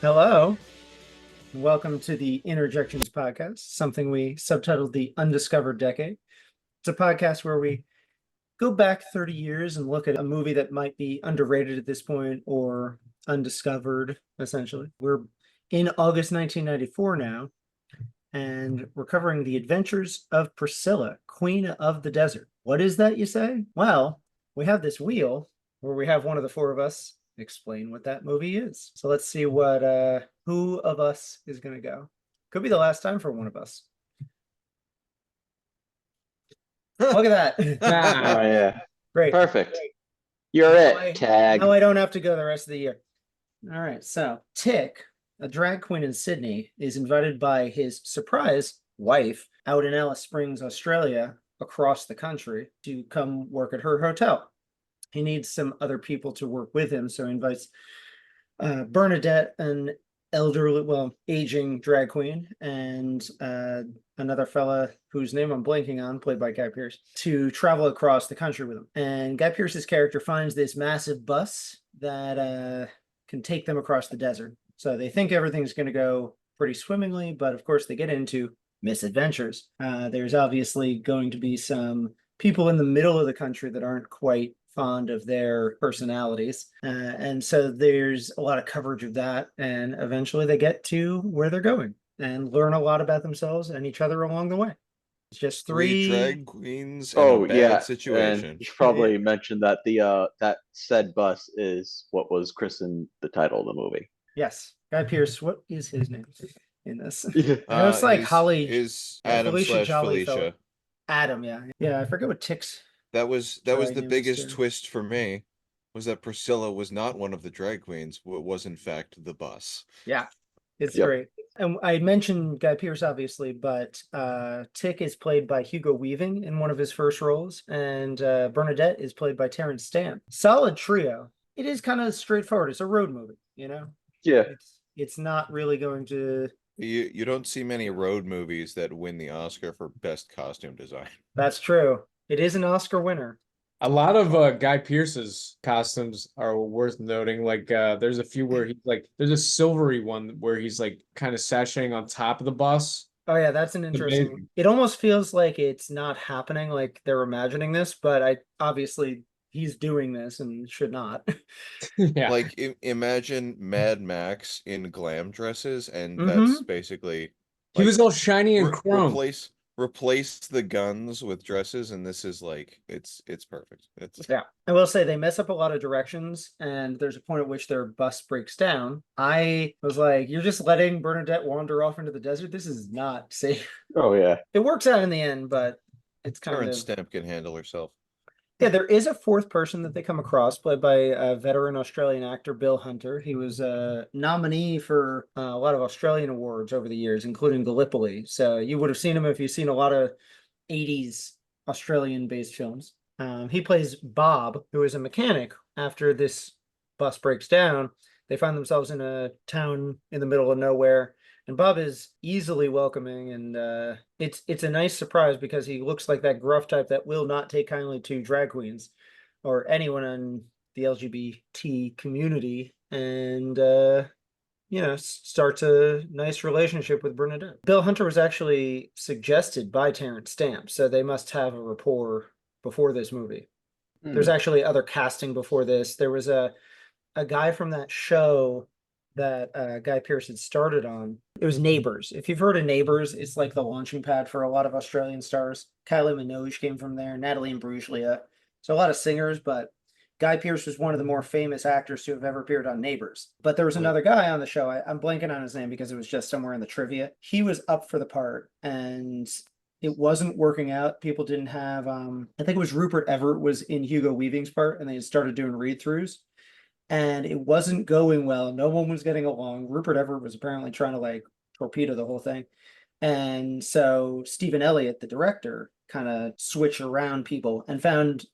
Hello, and welcome to the Interjections podcast, something we subtitled the Undiscovered Decade. It's a podcast where we go back 30 years and look at a movie that might be underrated at this point or undiscovered, essentially. We're in August 1994 now, and we're covering The Adventures of Priscilla, Queen of the Desert. What is that, you say? Well, we have this wheel where we have one of the four of us explain what that movie is. So let's see what who of us is gonna go. Could be the last time for one of us. Look at that. Oh yeah, Great. perfect. Great. You're Now it. Tag. now I don't have to go the rest of the year. All right, so Tick, a drag queen in Sydney, is invited by his surprise wife out in Alice Springs, Australia, across the country to come work at her hotel. He needs some other people to work with him, so he invites Bernadette, an elderly, well, aging drag queen, and another fella whose name I'm blanking on, played by Guy Pearce, to travel across the country with him. And Guy Pearce's character finds this massive bus that can take them across the desert. So they think everything's going to go pretty swimmingly, but of course they get into misadventures. There's obviously going to be some people in the middle of the country that aren't quite fond of their personalities. And so there's a lot of coverage of that. And eventually they get to where they're going and learn a lot about themselves and each other along the way. It's just Three three. drag queens in a Oh bad yeah, and situation. you should probably mention that the that said bus is what was christened the title of the movie. Yes. Guy Pearce, what is his name in this? Yeah. I know it's like His Holly. is Yeah, Adam Felicia slash Jolly fella. Felicia. Adam, yeah. Yeah, I forget what Tick's That was drag the name is biggest too. twist for me, was that Priscilla was not one of the drag queens, was in fact the bus. Yeah, it's Yep. great. And I mentioned Guy Pearce, obviously, but Tick is played by Hugo Weaving in one of his first roles, and Bernadette is played by Terence Stamp. Solid trio. It is kind of straightforward. It's a road movie, you know? Yeah. It's not really going to. You don't see many road movies that win the Oscar for best costume design. That's true. It is an Oscar winner. A lot of Guy Pearce's costumes are worth noting. Like there's a few where he's like there's a silvery one where he's like kind of sashaying on top of the bus. Oh yeah, that's an It's interesting. amazing. It almost feels like it's not happening, like they're imagining this, but I obviously he's doing this and should not. Yeah. Like imagine Mad Max in glam dresses, and Mm-hmm. that's basically He was like all shiny and chrome. replace the guns with dresses, and this is like it's perfect. It's Yeah, I will say they mess up a lot of directions, and there's a point at which their bus breaks down. I was like, you're just letting Bernadette wander off into the desert. This is not safe. Oh yeah. It works out in the end, but it's kind Terence of. Stamp can handle herself. Yeah, there is a fourth person that they come across, played by a veteran Australian actor, Bill Hunter. He was a nominee for a lot of Australian awards over the years, including Gallipoli. So you would have seen him if you've seen a lot of 80s Australian-based films. He plays Bob, who is a mechanic. After this bus breaks down, they find themselves in a town in the middle of nowhere. And Bob is easily welcoming, and it's a nice surprise because he looks like that gruff type that will not take kindly to drag queens or anyone in the LGBT community, and starts a nice relationship with Bernadette. Bill Hunter was actually suggested by Terence Stamp, so they must have a rapport before this movie. There's actually other casting before this. There was a guy from that show that Guy Pearce had started on. It was Neighbours. If you've heard of Neighbours, it's like the launching pad for a lot of Australian stars. Kylie Minogue came from there, Natalie Imbruglia. So a lot of singers, but Guy Pearce was one of the more famous actors to have ever appeared on Neighbours. But there was another guy on the show. I'm blanking on his name because it was just somewhere in the trivia. He was up for the part, and it wasn't working out. People didn't have, I think it was Rupert Everett was in Hugo Weaving's part, and they had started doing read-throughs. And it wasn't going well. No one was getting along. Rupert Everett was apparently trying to like torpedo the whole thing. And so Stephen Elliott, the director, kind of switched around people and found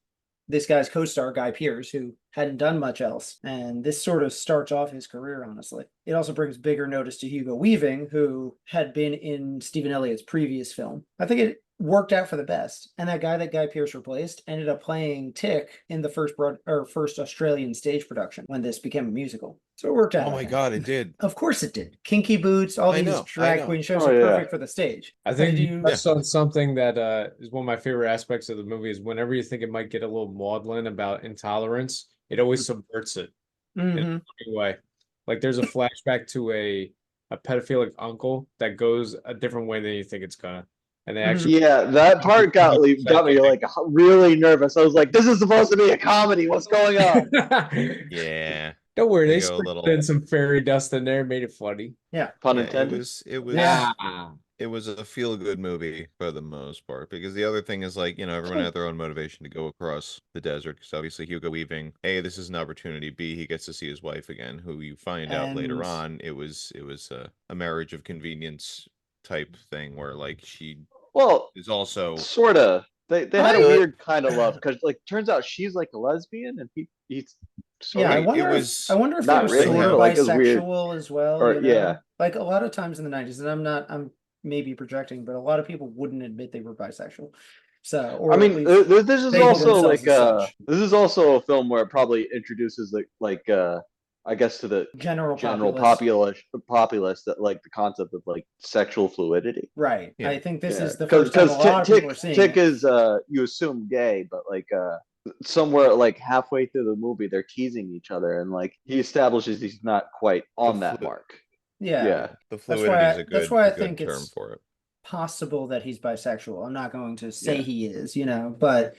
this guy's co-star, Guy Pearce, who hadn't done much else. And this sort of starts off his career, honestly. It also brings bigger notice to Hugo Weaving, who had been in Stephen Elliott's previous film. I think it worked out for the best. And that guy that Guy Pearce replaced ended up playing Tick in the first Australian stage production when this became a musical. So it worked out. Oh I my think. God, it did. Of course it did. Kinky boots, all I these know, I drag know. queen shows Oh, are yeah. perfect for the stage. I They think you do. touched on something that is one of my favorite aspects of the movie is whenever you think it might get a little maudlin about intolerance, it always subverts it in a Mhm. funny way. Like there's a flashback to a pedophilic uncle that goes a different way than you think it's gonna. And they actually Yeah, that part got me like really nervous. I was like, "This is supposed to be a comedy. What's going on?" Yeah. Don't worry, They they go a sprinkled little- in some fairy dust in there, made it funny. Yeah. Pun Yeah, it intended. was Yeah. it was a feel-good movie for the most part, because the other thing is like, everyone had their own motivation to go across the desert, because obviously Hugo Weaving, A, this is an opportunity, B, he gets to see his wife again, who you find out later And- on it was a marriage of convenience type thing where like she Well, is also sort of. They had a I- weird kind of love because like turns out she's like a lesbian and he's sort Yeah, I of Right, wonder it if was I wonder if not they were really, sort of but, like, it was weird. bisexual as well. Or- You know? yeah. Like a lot of times in the 90s, and I'm maybe projecting, but a lot of people wouldn't admit they were bisexual. So, or I at mean, least this is they hold also themselves like as such. this is also a film where it probably introduces like I guess to the general general populace. populace that like the concept of like sexual fluidity. Right. Yeah. I think this Yeah, is the first time a lot of people are seeing Tick it. is you assume gay, but like somewhere like halfway through the movie they're teasing each other and like he establishes he's not quite on that mark. Yeah. Yeah. the That's fluidity why is a that's good why I a good think term it's for it. possible that he's bisexual. I'm not going to say Yeah. he is, but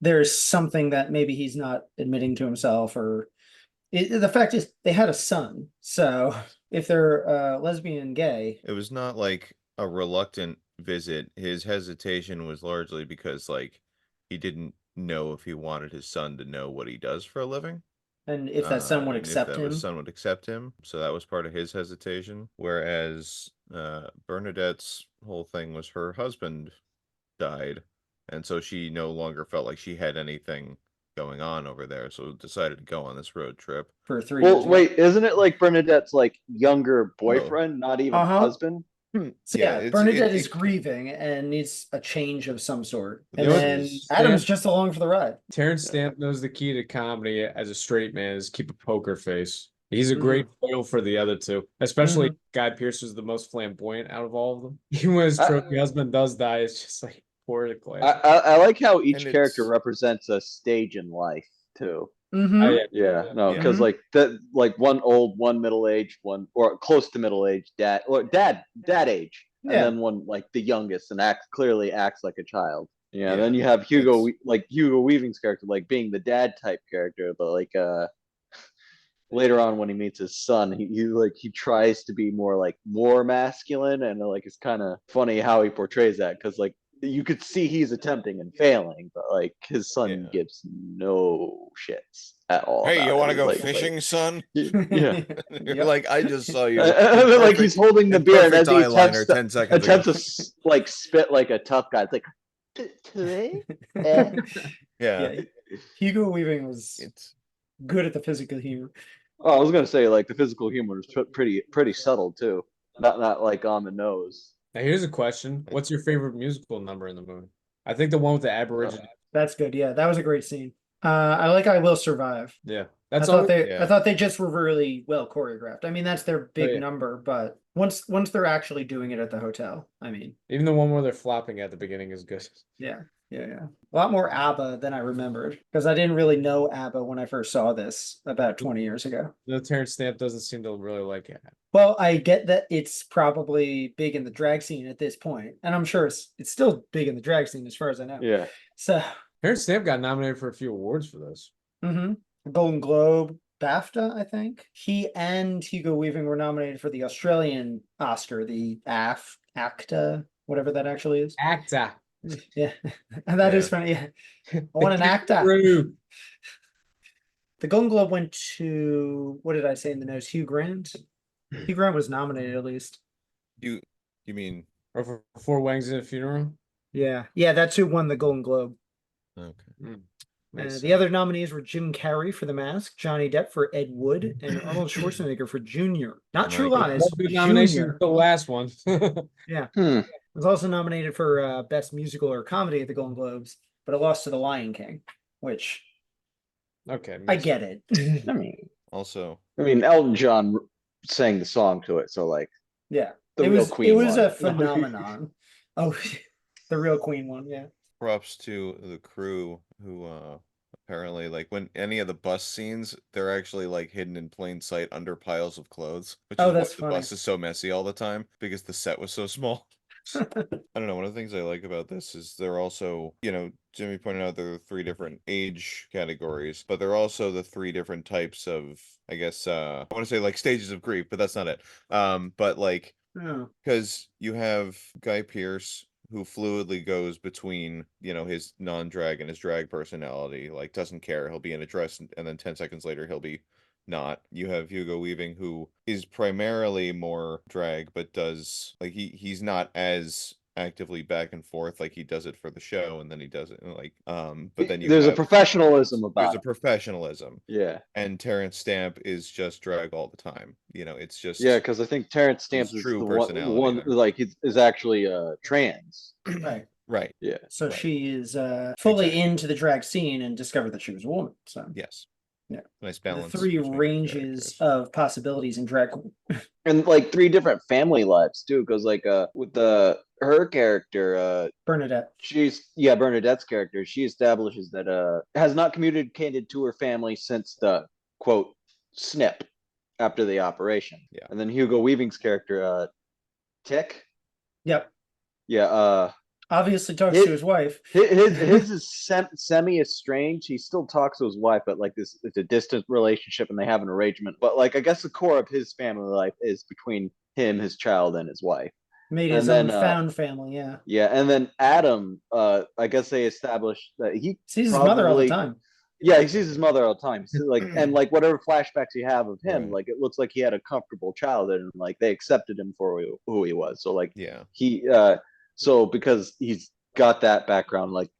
there's something that maybe he's not admitting to himself, or the fact is they had a son. So if they're lesbian gay, It was not like a reluctant visit. His hesitation was largely because like he didn't know if he wanted his son to know what he does for a living. and if that son would And accept if him, his son would accept him. So that was part of his hesitation. Whereas Bernadette's whole thing was her husband died, and so she no longer felt like she had anything going on over there, so decided to go on this road trip. for 3 years. Well, wait, isn't it like Bernadette's like younger boyfriend, not even Uh-huh. husband? So Yeah, yeah, it's- Bernadette it- is it- grieving and needs a change of some sort. And This then is- Adam's Stamp- just along for the ride. Terrence Stamp knows the key to comedy as a straight man is keep a poker face. He's a great foil for the other two, especially Guy Pearce is the most flamboyant out of all of them. Even when his trophy husband does die, it's just like poor the class. I like how each And character it's- represents a stage in life too. Mm-hmm. Yeah, no, Yeah. because like that, like one old, one middle aged, one or close to middle age, dad age, and Yeah. then one like the youngest and clearly acts like a child. Yeah, Yeah, then you have Hugo, it's- like Hugo Weaving's character, like being the dad type character, but like later on when he meets his son, he tries to be more masculine, and like it's kind of funny how he portrays that because like you could see he's attempting and failing, but like his son Yeah. gives no shits at all. Hey, you want to go fishing, son? Yeah. You're Yep. like, I just saw you. And then, like he's holding the beer and as he eyeliner attempts to, 10 seconds ago. like spit like a tough guy. It's like today. Yeah, Yeah. Hugo Weaving was it's good at the physical humor. Oh, I was gonna say like the physical humor is pretty subtle too. Not like on the nose. Now here's a question. What's your favorite musical number in the movie? I think the one with the Aborigine. That's good. Yeah, that was a great scene. I like I Will Survive. Yeah. I That's thought all. they yeah. I thought they just were really well choreographed. I mean, that's their big yeah. number, but once they're actually doing it at the hotel, I mean, Even the one where they're flopping at the beginning is good. yeah. A lot more ABBA than I remembered because I didn't really know ABBA when I first saw this about 20 years ago. No, Terrence Stamp doesn't seem to really like it. Well, I get that it's probably big in the drag scene at this point, and I'm sure it's still big in the drag scene as far as I know. Yeah. So, Terrence Stamp got nominated for a few awards for this. Golden Globe, BAFTA, I think. He and Hugo Weaving were nominated for the Australian Oscar, the ACTA, whatever that actually is. Actor. Yeah, and that is Yeah. funny. Yeah. I want an actor. True. The Golden Globe went to, what did I say in the notes? Hugh Grant. Hugh Grant was nominated at least. you mean Or for Four Weddings and a Funeral. Yeah, that's who won the Golden Globe. okay? The other nominees were Jim Carrey for The Mask, Johnny Depp for Ed Wood, and Arnold Schwarzenegger for Junior. Not True My Lies. Good nomination. Junior. The last one. Was also nominated for Best Musical or Comedy at the Golden Globes, but it lost to The Lion King, which Okay. I get it. I mean, Also, I mean, Elton John sang the song to it, so like Yeah. the it real was Queen it was one. a phenomenon. Oh, the real Queen one, yeah. props to the crew who apparently like when any of the bus scenes, they're actually like hidden in plain sight under piles of clothes, which Oh, is why that's the funny. bus is so messy all the time because the set was so small. I don't know. One of the things I like about this is they're also, Jimmy pointed out there are 3 different age categories, but they're also the 3 different types of, I guess, I want to say like stages of grief, but that's not it. But like, Oh. because you have Guy Pearce who fluidly goes between, his non-drag and his drag personality, like doesn't care. He'll be in a dress and then 10 seconds later he'll be not. You have Hugo Weaving who is primarily more drag, but does like he's not as actively back and forth like he does it for the show and then he does it like but then you There's a have professionalism there's about a it. professionalism. Yeah. And Terence Stamp is just drag all the time. It's Yeah, just because I think Terence Stamp his is true the personality one there. like is actually trans. Right. Right. Yeah. So Right. she is fully Exactly. into the drag scene and discovered that she was a woman. So Yes. yeah. Nice The balance 3 between ranges characters. of possibilities in drag. And like 3 different family lives too, because like with her character, Bernadette. Bernadette's character, she establishes that has not communicated to her family since the quote snip after the operation. Yeah. And then Hugo Weaving's character, Tick. Yep. Yeah, Obviously talks his to his wife. his is semi estranged. He still talks to his wife, but like this, it's a distant relationship, and they have an arrangement. But like, I guess the core of his family life is between him, his child, and his wife. Made And his then, own found family, yeah. Yeah, and then Adam, I guess they established that he Sees his mother all the probably, time. yeah, he sees his mother all the time. So like, and like whatever flashbacks you have of him, Right. like it looks like he had a comfortable childhood, and like they accepted him for who he was. So like, Yeah. so because he's got that background, like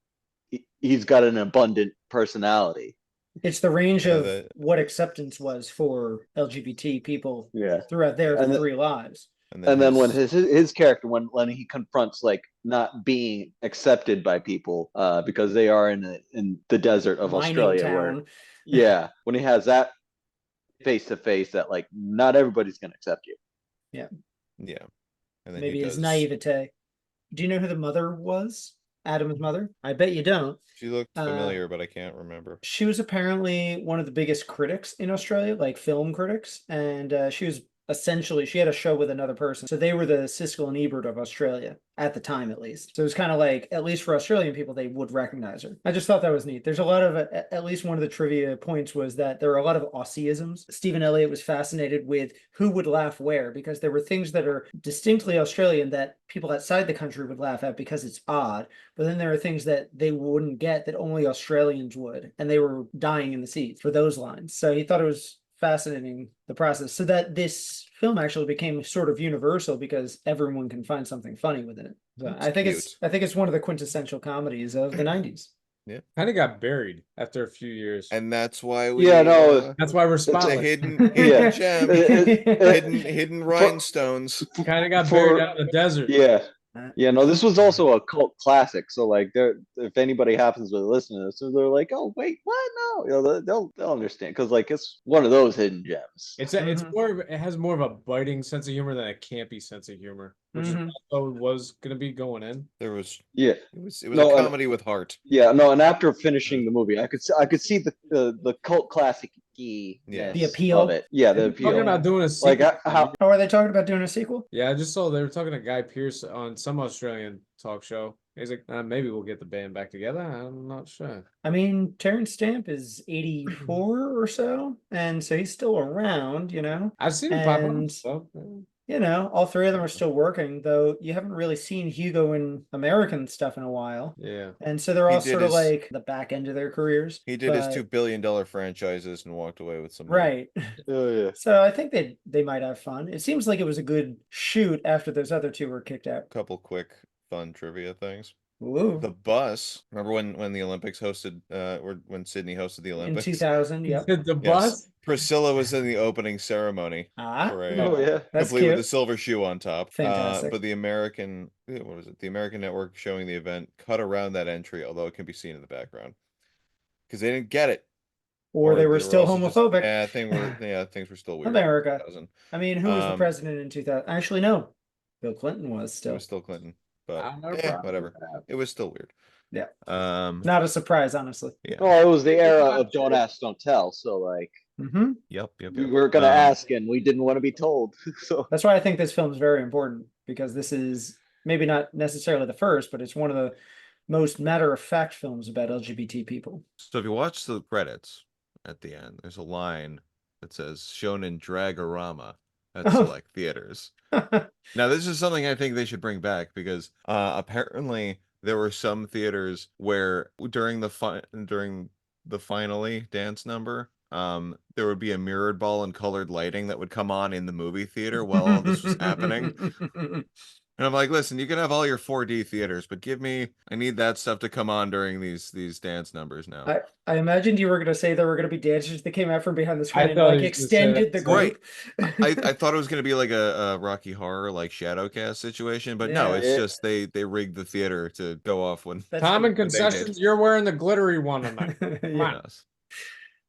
he's got an abundant personality. It's the range of that- what acceptance was for LGBT people Yeah, throughout their And then- 3 lives. and then when his character when he confronts like not being accepted by people because they are in the desert of Mining Australia where town. when he has that face to face that like not everybody's gonna accept you. Yeah. And then Maybe he his does. naivete. Do you know who the mother was? Adam's mother? I bet you don't. She looked familiar, but I can't remember. She was apparently one of the biggest critics in Australia, like film critics, and she was she had a show with another person. So they were the Siskel and Ebert of Australia at the time, at least. So it was kind of like, at least for Australian people, they would recognize her. I just thought that was neat. There's a lot of, at least one of the trivia points was that there are a lot of Aussieisms. Stephen Elliott was fascinated with who would laugh where, because there were things that are distinctly Australian that people outside the country would laugh at because it's odd. But then there are things that they wouldn't get that only Australians would. And they were dying in the seats for those lines. So he thought it was fascinating, the process, so that this film actually became sort of universal because everyone can find something funny within it. So I think it's one of the quintessential comedies of the 90s. Yeah. Kind of got buried after a few years. And that's why we that's why we're it's a spotlight. hidden Yeah. gem. hidden rhinestones. Kind of got buried out in the desert. Yeah, no, this was also a cult classic. So like, if anybody happens to listen to this, so they're like, "Oh wait, what? No," they'll understand because like it's one of those hidden gems. It's it has more of a biting sense of humor than a campy sense of humor, which is also was gonna be going in. There was it was a comedy with heart. Yeah, no, and after finishing the movie, I could see the cult classic the appeal of it. Yeah, the appeal. Talking about doing a sequel. Like how are they talking about doing a sequel? Yeah, I just saw they were talking to Guy Pearce on some Australian talk show. He's like, maybe we'll get the band back together. I'm not sure. I mean, Terence Stamp is 84 or so, and so he's still around, I've seen him pop up. So, all 3 of them are still working, though you haven't really seen Hugo in American stuff in a while. Yeah. And so they're all sort of like the back end of their careers. He did his $2 billion franchises and walked away with some money. Right. Oh yeah. So I think they might have fun. It seems like it was a good shoot after those other 2 were kicked out. Couple quick fun trivia things. Ooh. The bus. Remember when the Olympics hosted, or when Sydney hosted the Olympics in 2000? Yep. The bus. Priscilla was in the opening ceremony. Oh yeah, that's complete cute. with a silver shoe on top. Fantastic. But the American, what was it? The American network showing the event cut around that entry, although it can be seen in the background because they didn't get it. Or they were were still also just- homophobic. yeah, things were still weird. in America. 2000. I mean, who was the Um, president in 2000? Actually, no. Bill Clinton was It still. was still Clinton, I but don't know, problem whatever. with that. It was still weird. Yeah. Um, Not a surprise, honestly. yeah. Oh, it was the era of don't ask, don't tell. So like Mm-hmm. Yep. we were gonna ask and we didn't want to be told. So That's why I think this film is very important, because this is maybe not necessarily the first, but it's one of the most matter-of-fact films about LGBT people. So if you watch the credits at the end, there's a line that says shown in Dragorama at Oh. select theaters. Now, this is something I think they should bring back because apparently there were some theaters where during the finale dance number, there would be a mirrored ball and colored lighting that would come on in the movie theater while all this was happening. And I'm like, listen, you can have all your 4D theaters, but I need that stuff to come on during these dance numbers now. I imagined you were going to say there were going to be dancers that came out from behind the screen I and thought like he was gonna say extended the that. group. I thought it was going to be like a Rocky Horror like Shadowcast situation, but no, Yeah. it's Yeah. just they rigged the theater to go off when That's Common the- When they concessions, did. you're wearing the glittery one tonight. Yeah. Come on. Yes.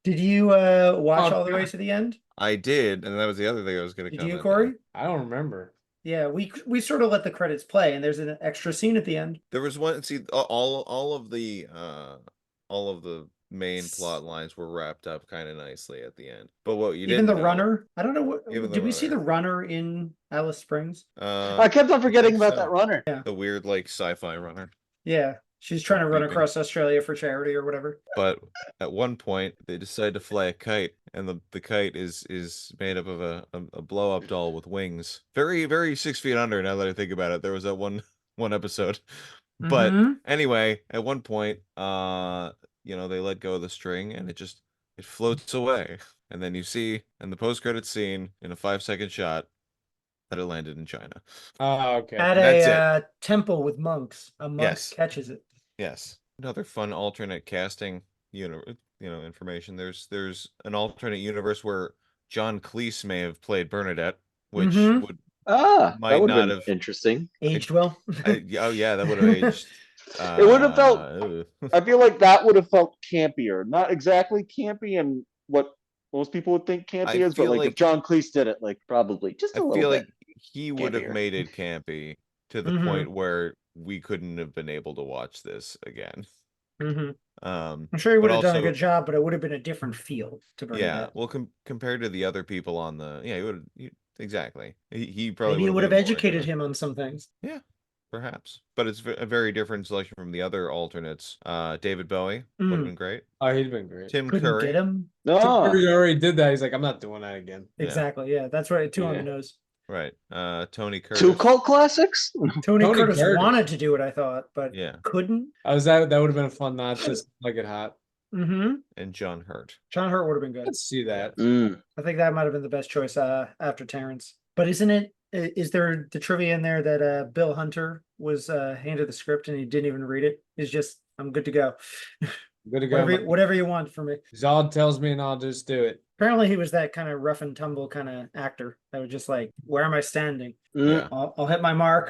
Did you watch Oh, all the way God. to the end? I did, and that was the other thing I was going to Did you, comment Cory? on. I don't remember. Yeah, we sort of let the credits play, and there's an extra scene at the end. There was one. See, all of the main plot lines were wrapped up kind of nicely at the end. But what you Even didn't the know, runner. I don't know what. Even the Did we see runner. the runner in Alice Springs? I kept on forgetting think about so. that runner. the weird like sci-fi runner. Yeah, she's trying to run beeping. across Australia for charity or whatever. But at one point, they decide to fly a kite, and the kite is made up of a blow up doll with wings. Very, very 6 feet under. Now that I think about it, there was that one episode. But Mhm. anyway, at one point, they let go of the string, and it floats away, and then you see in the post credit scene in a 5-second shot that it landed in China. Oh, okay. At That's a temple with monks, a monk Yes. catches it. Yes. Another fun alternate casting, information. There's an alternate universe where John Cleese may have played Bernadette, which Mhm. would That might would not have have. been interesting. Aged well. Oh yeah, that would have aged. It would have felt- ugh. I feel like that would have felt campier. Not exactly campy and what most people would think campy I is, but feel like if like- John Cleese did it, like probably just I a little feel bit. like he would have campier. made it campy to the Mhm. point where we couldn't have been able to watch this again. Mhm. Um, I'm sure he but would have done a also- good job, but it would have been a different feel to yeah. Bernadette. Well, compared to the other people on the, he would exactly. He probably Maybe it would have leaned more into educated the- him on some things. Perhaps, but it's a very different selection from the other alternates. David Bowie would have Mm. been great. Oh, he'd been great. Tim Couldn't Curry. get him. No, He already did that. He's like, I'm not doing that again. Yeah. Exactly. Yeah, that's right. Two on Yeah. the nose. Right. Tony Curtis. two cult classics. Tony Tony Curtis Curtis. wanted to do it, I thought, but Yeah. couldn't. That would have been a fun notch, just like it hot. Mm-hmm. And John Hurt. John Hurt would have been good. Let's see that. Mm. I think that might have been the best choice after Terrence. But isn't it? Is there the trivia in there that Bill Hunter was handed the script and he didn't even read it? It's just I'm good to go. Good to go. Whatever you want from me. Zod tells me and I'll just do it. Apparently, he was that kind of rough and tumble kind of actor that was just like, "Where am I standing? Mm. Yeah. I'll hit my mark.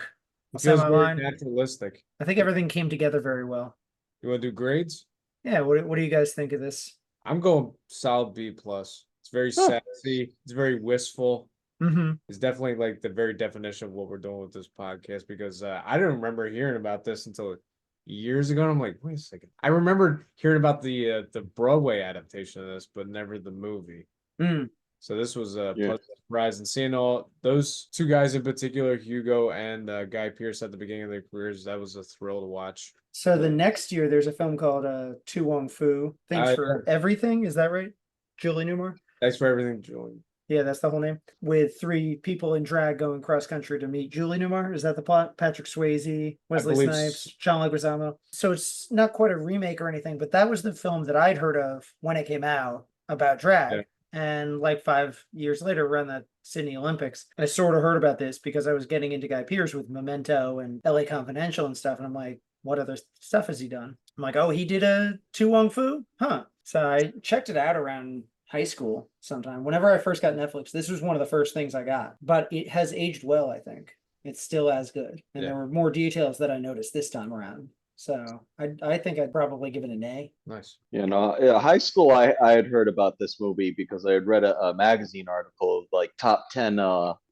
I'll It say feels my very line." naturalistic. I think everything came together very well. You want to do grades? Yeah. What do you guys think of this? I'm going solid B plus. It's very Oh. sassy. It's very wistful. Mm-hmm. It's definitely like the very definition of what we're doing with this podcast because I didn't remember hearing about this until years ago. And I'm like, wait a second. I remembered hearing about the Broadway adaptation of this, but never the movie. Mm. So this was a Yeah. pleasant surprise, and seeing all those two guys in particular, Hugo and Guy Pearce at the beginning of their careers, that was a thrill to watch. So the next year, there's a film called Tu Wong Fu. Thanks for everything. Is that right? Julie Newmar. Thanks for everything, Julian. Yeah, that's the whole name. With 3 people in drag going cross country to meet Julie Newmar. Is that the plot? Patrick Swayze, Wesley believe Snipes, John Leguizamo. So it's not quite a remake or anything, but that was the film that I'd heard of when it came out about drag. Yeah. And like 5 years later, around the Sydney Olympics, I sort of heard about this because I was getting into Guy Pearce with Memento and LA Confidential and stuff. And I'm like, what other stuff has he done? I'm like, oh, he did a Tu Wong Fu? Huh. So I checked it out around high school sometime. Whenever I first got Netflix, this was one of the first things I got. But it has aged well, I think. It's still as good. And Yeah. there were more details that I noticed this time around. So I think I'd probably give it an A. Nice. You know, yeah, high school, I had heard about this movie because I had read a magazine article of like top 10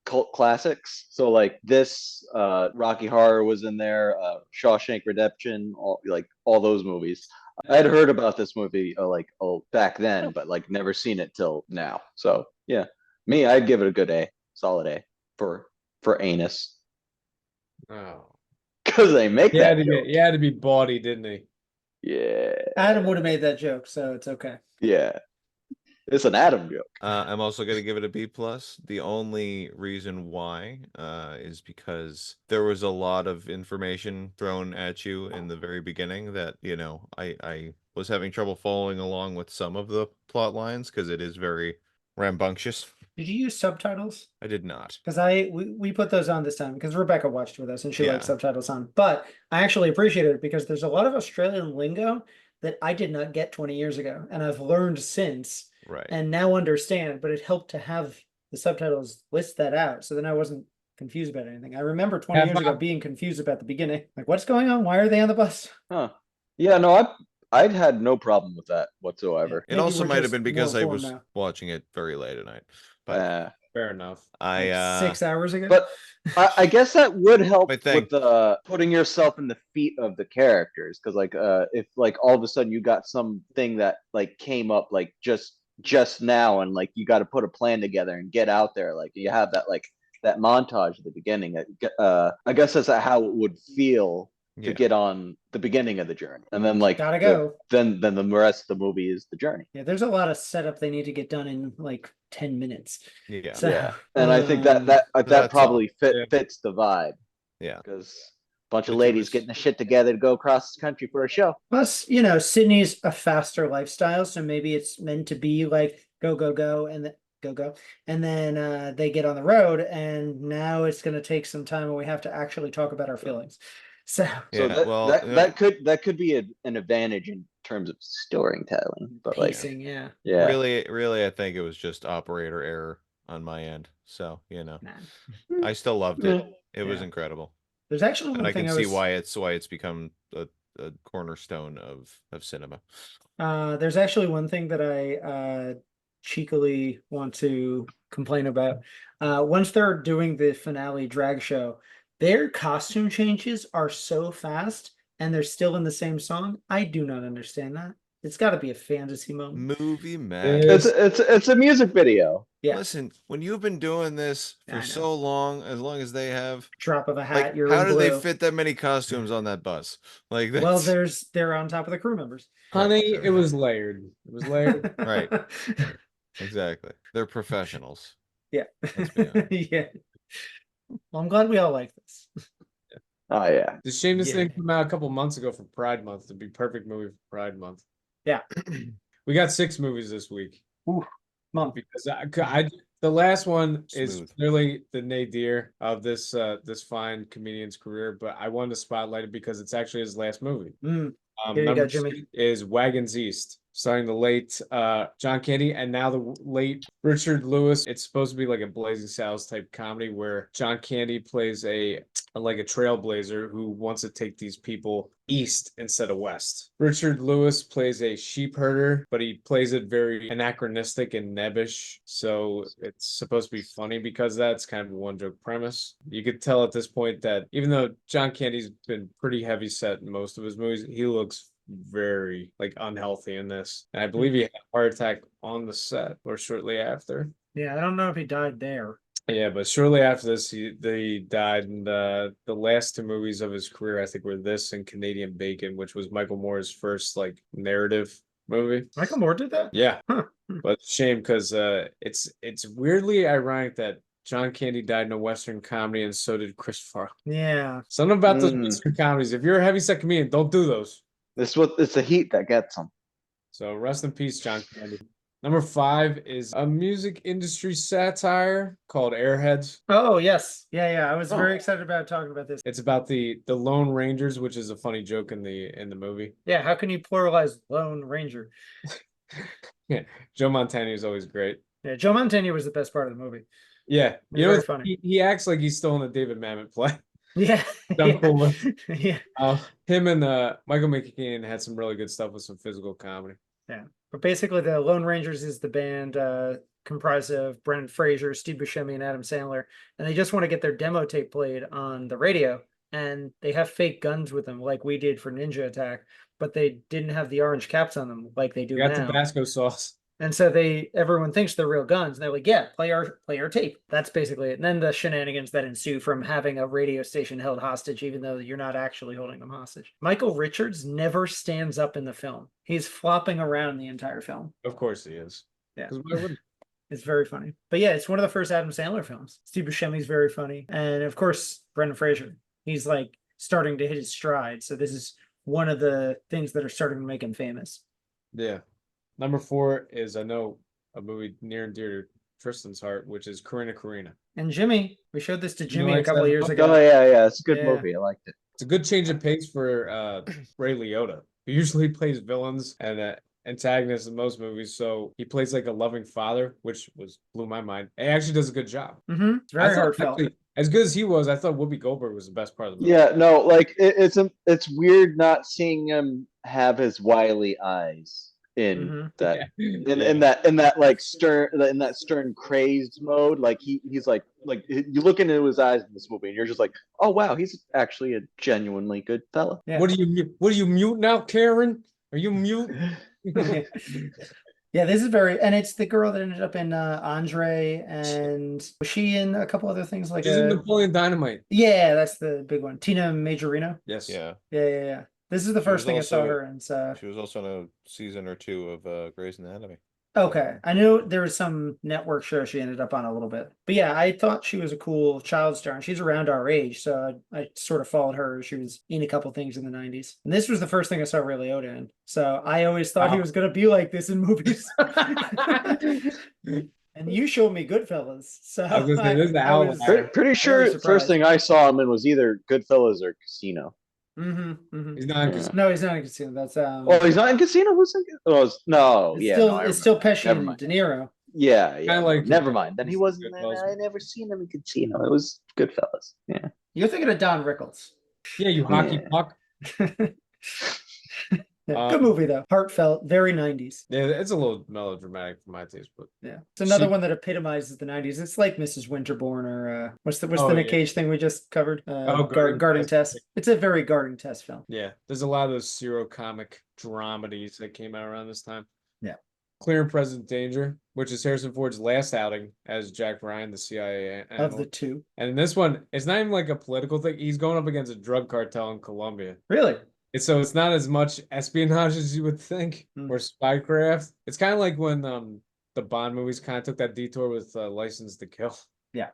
cult classics. So like this, Rocky Horror was in there, Shawshank Redemption, all those movies. I had heard about this movie back then, but like never seen it till now. So yeah, me, I'd give it a good A, solid A for anus Oh. because they make He had that to joke. he had to be bawdy, didn't he? Yeah, Adam would have made that joke, so it's okay. yeah, it's an Adam joke. I'm also going to give it a B plus. The only reason why is because there was a lot of information thrown at you in the very beginning that, you know, I was having trouble following along with some of the plot lines because it is very rambunctious. Did you use subtitles? I did not. Because we put those on this time because Rebecca watched with us and she Yeah. likes subtitles on. But I actually appreciated it because there's a lot of Australian lingo that I did not get 20 years ago, and I've learned since Right. and now understand. But it helped to have the subtitles list that out, so then I wasn't confused about anything. I remember 20 Have years ago I- being confused about the beginning, like what's going on? Why are they on the bus? Huh. Yeah, no, I'd had no problem with that whatsoever. It Maybe also we're might have just been because more I informed was now. watching it very late at night. But Fair enough. I Like 6 hours ago. But I guess that would help I think- with putting yourself in the feet of the characters, because like if like all of a sudden you got something that like came up like just now, and like you got to put a plan together and get out there, like you have that like that montage at the beginning. I guess that's how it would feel to Yeah. get on the beginning of the journey, and then like Gotta go. then the rest of the movie is the journey. Yeah, there's a lot of setup they need to get done in like 10 minutes. Yeah. So, Yeah, and I think that that's probably Yeah. fits the vibe. Yeah. Because a bunch of Which ladies was- getting the shit together to go across the country for a show. plus, Sydney's a faster lifestyle, so maybe it's meant to be like go, go, go, and then go. And then they get on the road, and now it's going to take some time, and we have to actually talk about our feelings. So, So Yeah, well, that could be an advantage in terms of storytelling, but like pacing, yeah. yeah, really, I think it was just operator error on my end. So, Nah. I still loved it. It was Yeah. incredible. There's actually And one I thing can I see was why it's become a cornerstone of cinema. there's actually one thing that I cheekily want to complain about. Once they're doing the finale drag show, their costume changes are so fast and they're still in the same song. I do not understand that. It's got to be a fantasy moment. Movie magic. it's a music video. Yeah. Listen, when you've been doing this I for know. so long, as long as they have, Drop of a hat, like, you're how in do they blue. fit that many costumes on that bus? Like, Well, that's they're on top of the crew members. Honey, it was layered. It was layered. Right. Exactly. They're professionals. Yeah. Let's be honest. Yeah. Well, I'm glad we all like this. Oh yeah, It's a shame this Yeah. thing came out a couple months ago for Pride Month. It'd be perfect movie for Pride Month. Yeah. We got 6 movies this week Month. because the last one is Smooth. clearly the nadir of this fine comedian's career, but I wanted to spotlight it because it's actually his last movie. Mm. Here you Number go, Jimmy. 6 is Wagons East, starring the late John Candy and now the late Richard Lewis. It's supposed to be like a Blazing Saddles type comedy where John Candy plays a trailblazer who wants to take these people east instead of west. Richard Lewis plays a sheep herder, but he plays it very anachronistic and nebbish, so it's supposed to be funny because that's kind of a one joke premise. You could tell at this point that even though John Candy's been pretty heavy set in most of his movies, he looks very like unhealthy in this. And I believe he had a heart attack on the set or shortly after. Yeah, I don't know if he died there. Yeah, but shortly after this, he died, and the last 2 movies of his career, I think, were this and Canadian Bacon, which was Michael Moore's first like narrative movie. Michael Moore did that? Yeah, Huh. but it's a shame because it's weirdly ironic that John Candy died in a Western comedy, and so did Chris Farley. Yeah. Something about those Mm. Western comedies. If you're a heavyset comedian, don't do those. it's the heat that gets them. So rest in peace, John Candy. Number 5 is a music industry satire called Airheads. Oh, yes. Yeah. I was Oh. very excited about talking about this. It's about the Lone Rangers, which is a funny joke in the movie. Yeah, how can you pluralize Lone Ranger? Joe Montana is always great. Yeah, Joe Montana was the best part of the movie. Yeah, He's very funny. he acts like he's still in the David Mamet play. Yeah. Jump Yeah. over. Yeah. Him and Michael McKean had some really good stuff with some physical comedy. Yeah. But basically, the Lone Rangers is the band comprised of Brendan Fraser, Steve Buscemi, and Adam Sandler. And they just want to get their demo tape played on the radio. And they have fake guns with them, like we did for Ninja Attack, but they didn't have the orange caps on them like they do You got now. Tabasco sauce. And so everyone thinks they're real guns. And they're like, yeah, play our tape. That's basically it. And then the shenanigans that ensue from having a radio station held hostage, even though you're not actually holding them hostage. Michael Richards never stands up in the film. He's flopping around the entire film. Of course he is. Yeah. 'Cause why wouldn't It's very funny. But yeah, it's one of the first Adam Sandler films. Steve Buscemi's very funny. And of course, Brendan Fraser. He's like starting to hit his stride. So this is one of the things that are starting to make him famous. Yeah. Number 4 is, I know, a movie near and dear to Tristan's heart, which is Karina. And Jimmy, we showed this to Jimmy a likes couple that of years book? ago. Oh yeah, it's a good Yeah. movie. I liked it. It's a good change of pace for Ray Liotta, who usually plays villains and antagonists in most movies. So he plays like a loving father, which blew my mind. He actually does a good job. Mm-hmm. It's I very thought heartfelt. actually, as good as he was, I thought Whoopi Goldberg was the best part of the movie. Yeah, no, like it's weird not seeing him have his wily eyes in that in that like stern crazed mode. Like he's like you look into his eyes in this movie and you're just like, oh wow, he's actually a genuinely good fella. Yeah. What are you mute now, Karen? Are you mute? Yeah, this is and it's the girl that ended up in Andre, and was she in a couple other things like She's in Napoleon Dynamite. Yeah, that's the big one. Tina Majorino. Yes. Yeah. Yeah. This is the first thing I saw her in. So she was also in a season or 2 of Grey's Anatomy. okay, I knew there was some network show she ended up on a little bit, but yeah, I thought she was a cool child star, and she's around our age, so I sort of followed her. She was in a couple things in the '90s, and this was the first thing I saw Ray Liotta in. So I always thought he was going to be like this in movies. And you showed me Goodfellas, so I was gonna say, this is the I was outlier. Pretty sure the surprised. first thing I saw him in was either Goodfellas or Casino. He's not in Casino. No, he's not in Casino. That's Oh, he's not in Casino. Who's in? No, it's yeah, still no, I it's still remember. Pesci Never and mind. De Niro. Yeah. Kinda like Never mind. Then he He's wasn't. Goodfellas. I never seen him in Casino. It was Goodfellas. Yeah. You're thinking of Don Rickles. Yeah, you hockey Yeah. puck. Yeah, good movie though, heartfelt, very '90s. Yeah, it's a little melodramatic for my taste, but Yeah, it's another See- one that epitomizes the '90s. It's like Mrs. Winterborn or what's the Oh, Nick yeah. Cage thing we just covered? Garden Garden Test. Test. It's a very Garden Test film. yeah, there's a lot of those comic dramedies that came out around this time. Yeah. Clear and Present Danger, which is Harrison Ford's last outing as Jack Ryan, the CIA Of analyst. the two, And in this one, it's not even like a political thing. He's going up against a drug cartel in Colombia. really? So it's not as much espionage as you would think or spycraft. It's kind of like when the Bond movies kind of took that detour with License to Kill. Yeah.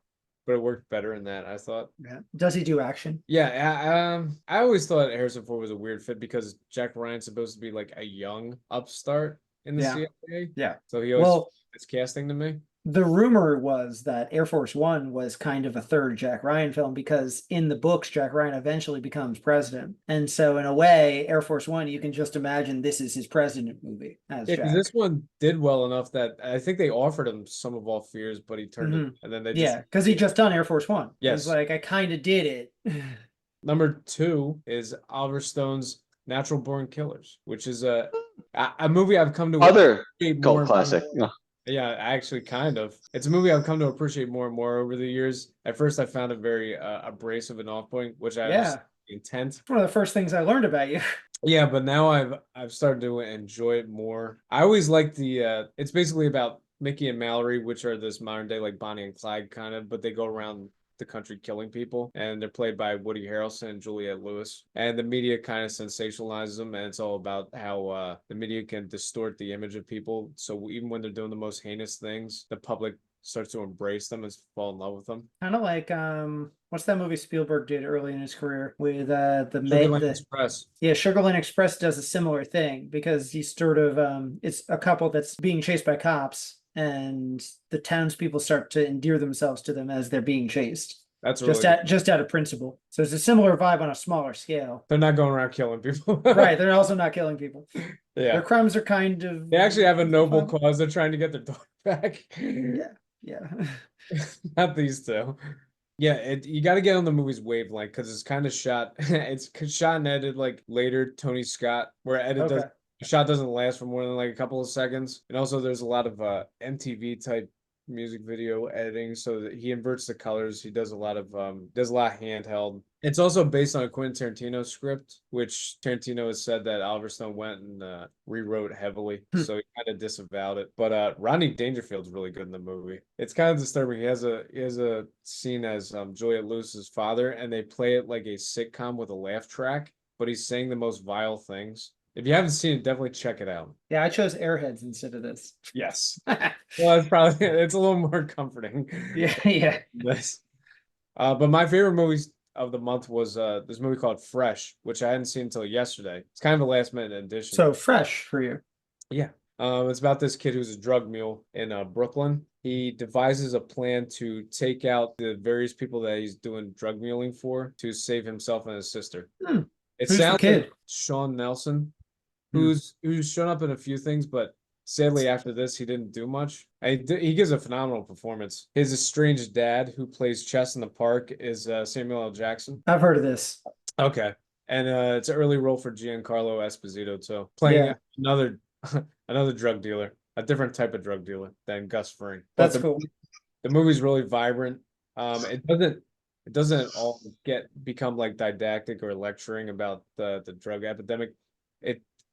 But it worked better in that, I thought. Yeah. Does he do action? Yeah, I always thought Harrison Ford was a weird fit because Jack Ryan's supposed to be like a young upstart in the Yeah. CIA. Yeah. So he always Well, it's casting to me. the rumor was that Air Force One was kind of a third Jack Ryan film because in the books, Jack Ryan eventually becomes president. And so in a way, Air Force One, you can just imagine this is his president movie as Yeah, 'cause Jack. this one did well enough that I think they offered him Some of All Fears, but he turned it, and then they just Yeah, because he just done Air Force One. Yes. He's like, I kind of did it. Number 2 is Oliver Stone's Natural Born Killers, which is a movie I've come to Other appreciate more cult and classic. more. Yeah, actually, kind of. It's a movie I've come to appreciate more and more over the years. At first, I found it very abrasive and off-putting, which I was intent. It's one of the first things I learned about you. Yeah, but now I've started to enjoy it more. I always like the it's basically about Mickey and Mallory, which are this modern day like Bonnie and Clyde kind of, but they go around the country killing people, and they're played by Woody Harrelson and Juliette Lewis, and the media kind of sensationalizes them, and it's all about how the media can distort the image of people, so even when they're doing the most heinous things, the public starts to embrace them and fall in love with them. Kind of like what's that movie Spielberg did early in his career with Sugarland Express. Yeah, Sugarland Express does a similar thing because he's sort of it's a couple that's being chased by cops, and the townspeople start to endear themselves to them as they're being chased. That's just out of principle. So it's a similar vibe on a smaller scale. They're not going around killing people. Right. They're also not killing people. Yeah. Their crimes are kind of. They actually have a noble cause. They're trying to get their daughter back. Yeah. Not these two. Yeah, you got to get on the movie's wavelength because it's kind of shot. It's shot and edited like later Tony Scott, where the shot doesn't last for more than like a couple of seconds, and also there's a lot of MTV type music video editing, so that he inverts the colors. He does a lot of handheld. It's also based on a Quentin Tarantino script, which Tarantino has said that Oliver Stone went and rewrote heavily, so he kind of disavowed it. But Rodney Dangerfield's really good in the movie. It's kind of disturbing. He has a scene as Juliette Lewis's father, and they play it like a sitcom with a laugh track, but he's saying the most vile things. If you haven't seen it, definitely check it out. Yeah, I chose Airheads instead of this. Yes. Well, it's a little more comforting. Yeah. This. But my favorite movies of the month was this movie called Fresh, which I hadn't seen until yesterday. It's kind of a last minute addition. So fresh for you. Yeah. It's about this kid who's a drug mule in Brooklyn. He devises a plan to take out the various people that he's doing drug muling for to save himself and his sister. It Who's sounds the kid? like Sean Nelson, who's shown up in a few things, but sadly after this he didn't do much. He gives a phenomenal performance. His estranged dad, who plays chess in the park, is Samuel L. Jackson. I've heard of this. Okay, and it's an early role for Giancarlo Esposito too, playing another drug dealer, a different type of drug dealer than Gus Fring. That's cool. The movie's really vibrant. It doesn't all become like didactic or lecturing about the drug epidemic.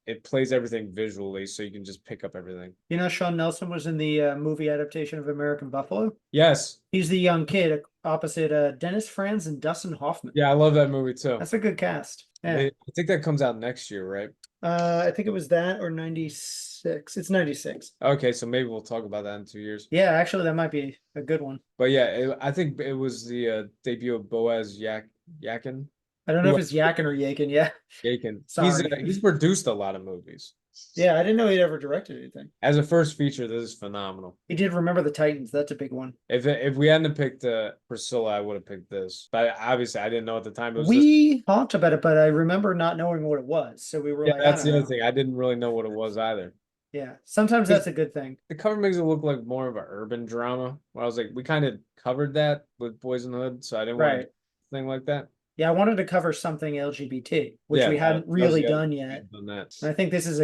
It plays everything visually, so you can just pick up everything. You know, Sean Nelson was in the movie adaptation of American Buffalo. Yes. He's the young kid opposite Dennis Franz and Dustin Hoffman. Yeah, I love that movie too. That's a good cast. Yeah. I think that comes out next year, right? I think it was that or 96. It's 96. Okay, so maybe we'll talk about that in 2 years. Yeah, actually, that might be a good one. But yeah, I think it was the debut of Boaz Yakin. I don't know if it's Yakin or Yakin. Yeah. Yakin. Sorry. He's produced a lot of movies. Yeah, I didn't know he'd ever directed anything. As a first feature, this is phenomenal. He did Remember the Titans. That's a big one. If we hadn't picked Priscilla, I would have picked this. But obviously, I didn't know at the time. We talked about it, but I remember not knowing what it was. So we were like, that's the other thing. I didn't really know what it was either. Yeah, sometimes that's a good thing. The cover makes it look like more of an urban drama. Where I was like, we kind of covered that with Boys in the Hood, so I didn't want anything like that. Yeah, I wanted to cover something LGBT, which we hadn't really done yet. And I think this is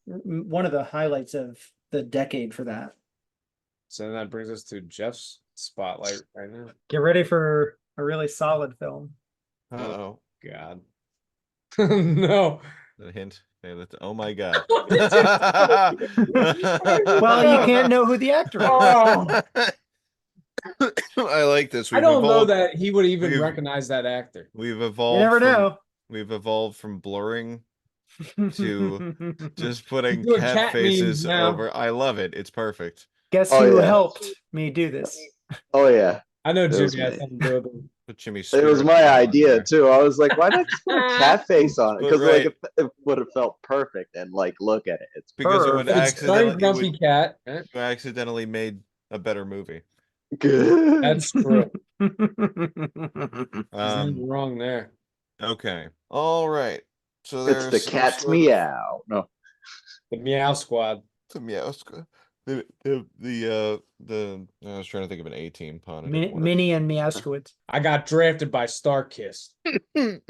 one of the highlights of the decade for that. So then that brings us to Jeff's spotlight right now. Get ready for a really solid film. Oh God. No. The hint. Oh my God. Well, you can't know who the actor is. Oh. I like this. I don't know that he would even recognize that actor. We've evolved. You never know. We've evolved from blurring to just putting Doing cat faces over. I love it. It's perfect. Guess who helped me do this? Oh yeah. I know Jimmy has something to do with him. Jimmy it was my idea too. I was like, why not just put a cat face on it? Because like it would have felt perfect and like look at it. It's because it would accidentally made a better movie. Good. That's true. Wrong there. Okay. All right. So it's the cat's meow. No. The Meow Squad. The Meow Squad. I was trying to think of an A-team pun. Minnie and Meowskowitz. I got drafted by Starkist.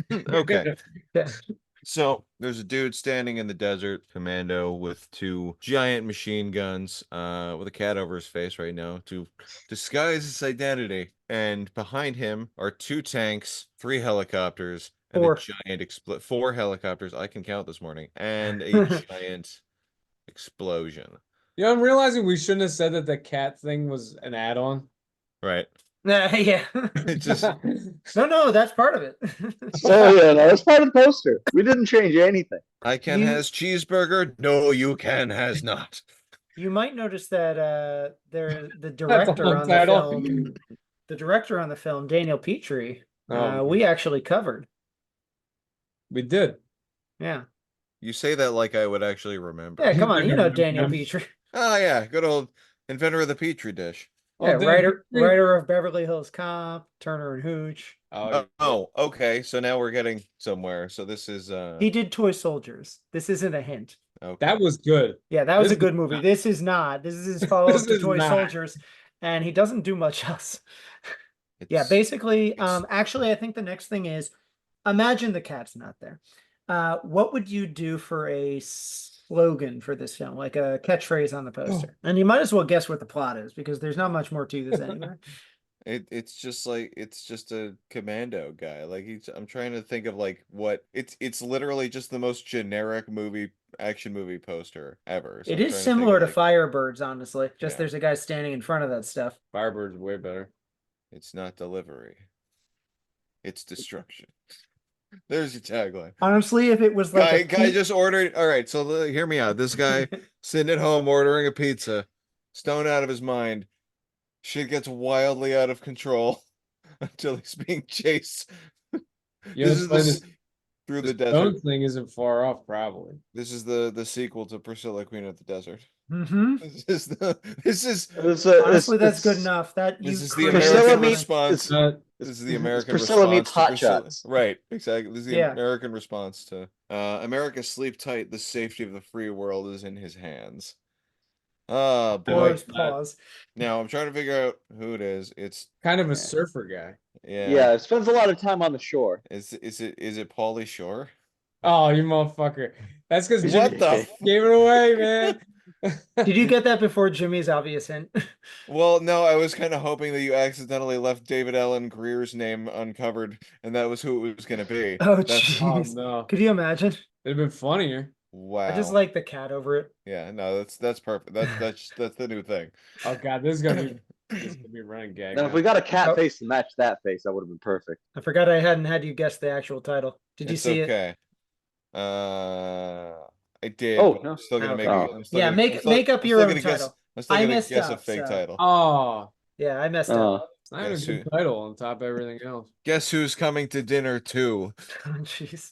Okay. So there's a dude standing in the desert, commando, with two giant machine guns, with a cat over his face right now to disguise his identity. And behind him are 2 tanks, 3 helicopters, and a giant 4 helicopters. I can count this morning, and a giant explosion. Yeah, I'm realizing we shouldn't have said that the cat thing was an add-on. Right. Yeah. It just No, that's part of it. Oh yeah, no, that's part of the poster. We didn't change anything. I can has cheeseburger. No, you can has not. You might notice that the director on the film, Daniel Petrie, we actually covered. We did. Yeah. You say that like I would actually remember. Yeah, come on, you know Daniel Petrie. Oh yeah, good old inventor of the Petri dish. Yeah, writer of Beverly Hills Cop, Turner and Hooch. Oh, okay. So now we're getting somewhere. So this is he did Toy Soldiers. This isn't a hint. Okay. That was good. Yeah, that was a good movie. This is not. This is his follow-up to Toy Soldiers, and he doesn't do much else. Yeah, It's basically, it's- actually, I think the next thing is imagine the cat's not there. What would you do for a slogan for this film, like a catchphrase on the poster? And you might as well guess what the plot is because there's not much more to this anyway. it's just like it's just a commando guy. Like I'm trying to think of like what it's literally just the most generic action movie poster ever. So It I'm is trying to think similar of, to like, Firebirds, honestly. Just Yeah. there's a guy standing in front of that stuff. Firebird's way better. It's not delivery. It's destruction. There's your tagline. Honestly, if it was like Guy just ordered. All right, so hear me out. This guy sitting at home ordering a pizza, stoned out of his mind. Shit gets wildly out of control until he's being chased. You This know, is funny, the through the desert. stone thing isn't far off, probably. This is the sequel to Priscilla, Queen of the Desert. Mm-hmm. This is Honestly, that's good enough. That this you is the created Priscilla American something. meets- response. This is the American Priscilla response meets to Hot Priscilla. Shots. Right, exactly. This is the Yeah. American response to America sleep tight, the safety of the free world is in his hands. Oh boy. Close pause. Now I'm trying to figure out who it is. It's Kind of a surfer guy. Yeah, it spends a lot of time on the shore. Is it Pauly Shore? Oh, you motherfucker. That's because What Jimmy the gave it away, man. Did you get that before Jimmy's obvious hint? Well, no, I was kind of hoping that you accidentally left David Allen Greer's name uncovered, and that was who it was going to be. Oh, That's Oh jeez. no. Could you imagine? It'd been funnier. wow. I just like the cat over it. Yeah, no, that's perfect. That's the new thing. Oh god, this is gonna be a running gag. Now, if now. we got a cat Oh. face to match that face, that would have been perfect. I forgot I hadn't had you guess the actual title. Did you It's see it? okay. I did. Oh, but no. I'm still gonna Okay. make. Oh. I'm still Yeah, gonna, make I'm still- make up I'm your still own gonna guess- title. I'm still I gonna messed guess a up, fake so- title. Oh, Yeah, I messed up. it's not even a Guess good who- title on top of everything else. Guess who's coming to dinner too? Oh, jeez.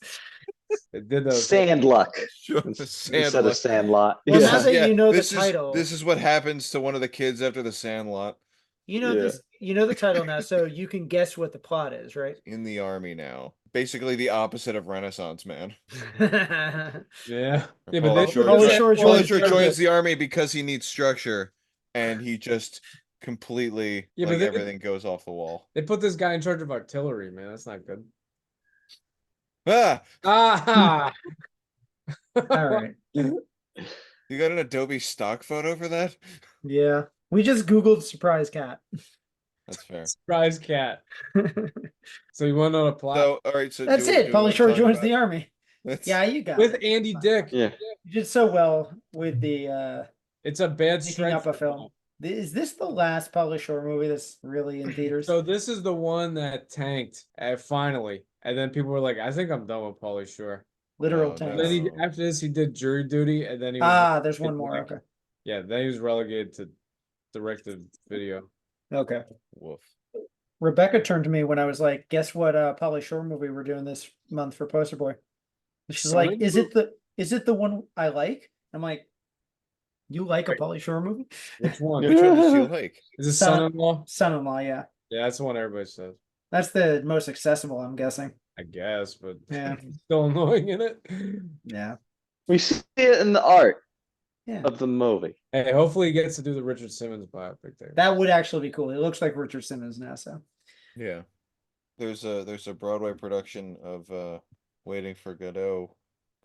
It did those. Sand luck Sure, instead Sandlot. of Sandlot. Well, Yeah. now that you know the this title- This is what happens to one of the kids after the Sandlot. You know Yeah. this. You know the title now, so you can guess what the plot is, right? In the army now. Basically the opposite of Renaissance Man. Yeah. Yeah, but Pauly they Shore put Pauly this- Shore Pauly joins Shore the army. joins the army because he needs structure, and he just completely Yeah, but like they- everything goes off the wall. They put this guy in charge of artillery, man. That's not good. Ah, Ah. All right. you got an Adobe stock photo for that? Yeah. We just Googled surprise cat. That's fair. Surprise cat. So you want to know the plot? So, all right. So That's do we- it. do we Pauly wanna Shore talk joins about- the army. That's- Yeah, you got With it. Andy Fine. Dick. Yeah. You did so well with the It's a bad picking strike. up a film. Is this the last Pauly Shore movie that's really in theaters? So this is the one that tanked finally, and then people were like, "I think I'm done with Pauly Shore." Literal No, tank. Then he No. after this he did Jury Duty, and then he was There's one more. Okay. yeah, then he was relegated to directed video. Okay. Woof. Rebecca turned to me when I was like, "Guess what? Pauly Shore movie we're doing this month for Poster Boy." And she's like, Son? "Is it the one I like?" I'm like, "You like a Pauly Shore movie?" Which one? Which one does you like? Is it Son- Son-in-Law? Son-in-law, yeah. Yeah, that's the one everybody says. That's the most accessible, I'm guessing. I guess, but Yeah. still annoying in it. Yeah. We see it in the art Yeah. of the movie. Hey, hopefully he gets to do the Richard Simmons biopic there. That would actually be cool. He looks like Richard Simmons now, so. Yeah. There's a Broadway production of Waiting for Godot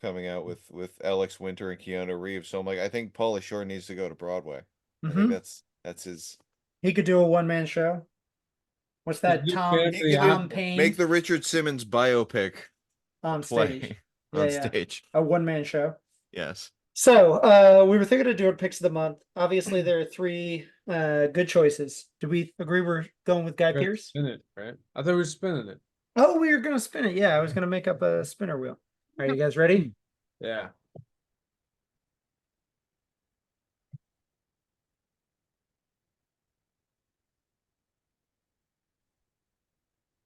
coming out with Alex Winter and Keanu Reeves. So I'm like, I think Pauly Shore needs to go to Broadway. I think Mhm. that's his. He could do a one-man show. What's that? He's Tom, fan of the Tom Apple. Payne Make the Richard Simmons biopic on play stage. on Yeah. stage. A one-man show. Yes. So, we were thinking of doing picks of the month. Obviously, there are three good choices. Do we agree we're going with Guy We're gonna Pearce? Spin it, right? I thought we were spinning it. Oh, we were gonna spin it. Yeah, I was gonna make up a spinner wheel. Are you guys ready? Yeah.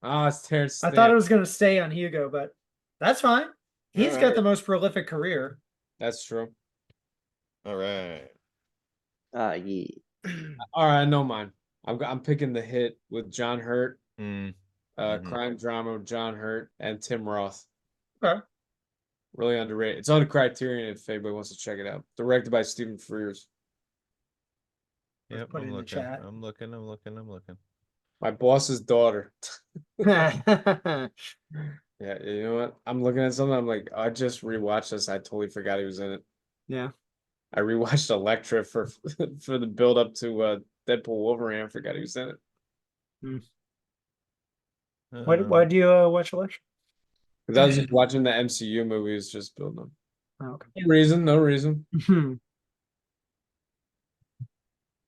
Ah, it's Terence I Stamp. thought it was gonna stay on Hugo, but that's fine. He's got Alright. the most prolific career. That's true. All right. Yeah. All right, I know mine. I'm picking The Hit with John Hurt, Mhm. crime drama with John Hurt and Tim Roth. Okay. Really underrated. It's on the Criterion if anybody wants to check it out. Directed by Stephen Frears. Let's Yep, put it I'm in the looking. chat. I'm looking. My boss's daughter. Yeah. Yeah, you know what? I'm looking at something. I'm like, I just rewatched this. I totally forgot he was in it. I rewatched Elektra for for the build up to Deadpool Wolverine. I forgot he was in it. Why do you watch Election? Because I was just watching the MCU movies, just building up. Oh, okay. No reason, no reason.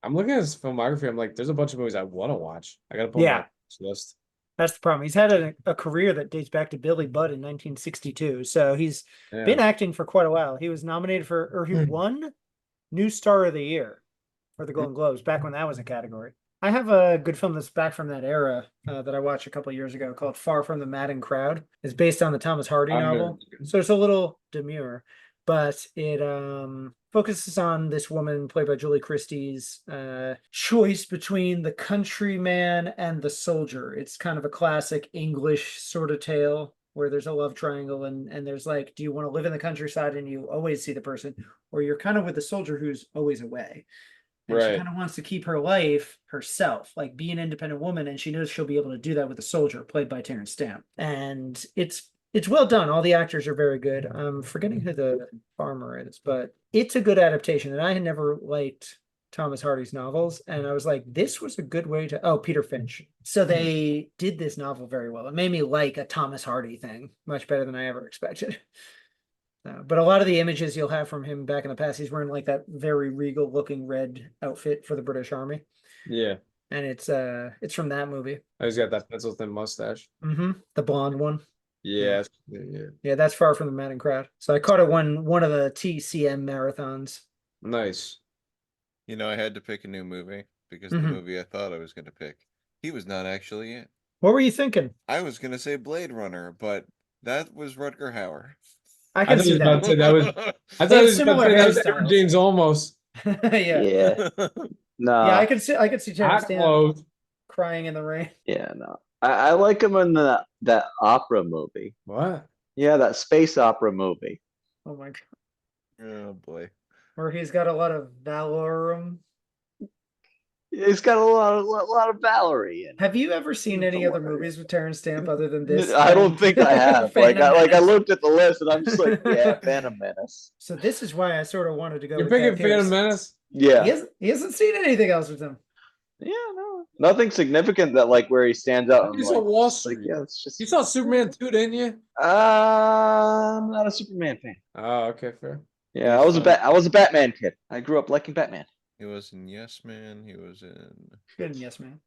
I'm looking at his filmography. I'm like, there's a bunch of movies I want to watch. I gotta put Yeah. my list. That's the problem. He's had a career that dates back to Billy Budd in 1962. So he's been acting for quite a while. He was nominated for, or he won New Star of the Year for the Golden Globes back when that was a category. I have a good film that's back from that era that I watched a couple of years ago called Far from the Madding Crowd. It's based on the Thomas Hardy novel. So it's a little demure, but it focuses on this woman played by Julie Christie's choice between the countryman and the soldier. It's kind of a classic English sort of tale where there's a love triangle and there's like, do you want to live in the countryside and you always see the person, or you're kind of with the soldier who's always away? And she kind of wants to keep her life herself, like be an independent woman, and she knows she'll be able to do that with a soldier played by Terence Stamp. And it's well done. All the actors are very good. I'm forgetting who the farmer is, but it's a good adaptation. And I had never liked Thomas Hardy's novels, and I was like, this was a good way to Peter Finch. So they did this novel very well. It made me like a Thomas Hardy thing much better than I ever expected. But a lot of the images you'll have from him back in the past, he's wearing like that very regal looking red outfit for the British Army. Yeah. And it's from that movie. Oh, he's got that pencil thin mustache. The blonde one. Yeah. Yeah, that's Far from the Madding Crowd. So I caught it one of the TCM marathons. Nice. You know, I had to pick a new movie because the movie I thought I was going to pick, he was not actually in. What were you thinking? I was going to say Blade Runner, but that was Rutger Hauer. I can see that. I thought it was similar hairstyles. James almost. Yeah. No. Yeah, I could see Terence Stamp crying in the rain. Yeah, no. I like him in that opera movie. What? Yeah, that space opera movie. Oh my god. Oh boy. Where he's got a lot of valorum. He's got a lot of Valerie in it. Have you ever seen any other movies with Terence Stamp other than this? I don't think I have. I looked at the list and I'm just like, yeah, Phantom Menace. So this is why I sort of wanted to go. You're picking Phantom Menace? Yeah. He hasn't seen anything else with him. Yeah, no. Nothing significant that like where he stands out. You saw Wall Street. Yeah, it's just. You saw Superman 2, didn't you? I'm not a Superman fan. Oh, okay, fair. Yeah, I was a Batman kid. I grew up liking Batman. He was in Yes Man. He was in Good, Yes Man.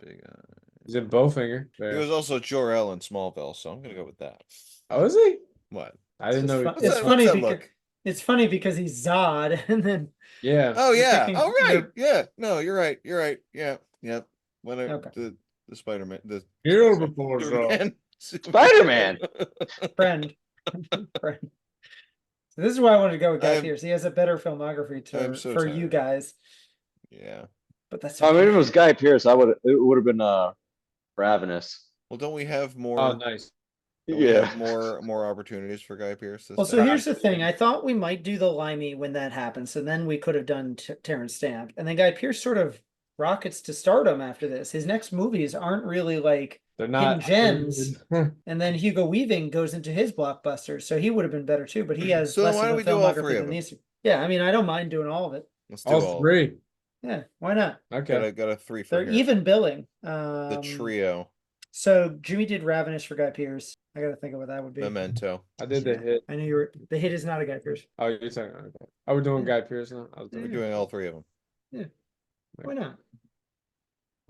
Big He's in Bowfinger. He was also Jor-El in Smallville, so I'm gonna go with that. Oh, is he? What? I didn't know. It's funny because he's Zod, and then Oh yeah. Oh right. Yeah. No, you're right. You're right. Yeah. Yep. When the Spider-Man, the Spider-Man. Friend. So this is why I wanted to go with Guy Pearce. He has a better filmography for you guys. Yeah. But that's okay. I mean, if it was Guy Pearce, it would have been Ravenous. Well, don't we have more? Oh, nice. Yeah, more opportunities for Guy Pearce. Well, so here's the thing. I thought we might do the Limey when that happens, so then we could have done Terence Stamp, and then Guy Pearce sort of rockets to stardom after this. His next movies aren't really like they're not hidden gems, and then Hugo Weaving goes into his blockbusters, so he would have been better too. But he has so less why of don't a we do all filmography three of than them? these. Yeah, I mean, I don't mind doing all of it. Let's do all three. Yeah, why not? Okay, got a three. They're even billing. The trio. So Jimmy did Ravenous for Guy Pearce. I got to think of what that would be. Memento. I did the hit. I knew the hit is not a Guy Pearce. Oh, you're saying okay. Oh, we're doing Guy Pearce now. We're doing all three of them. Yeah. Why not?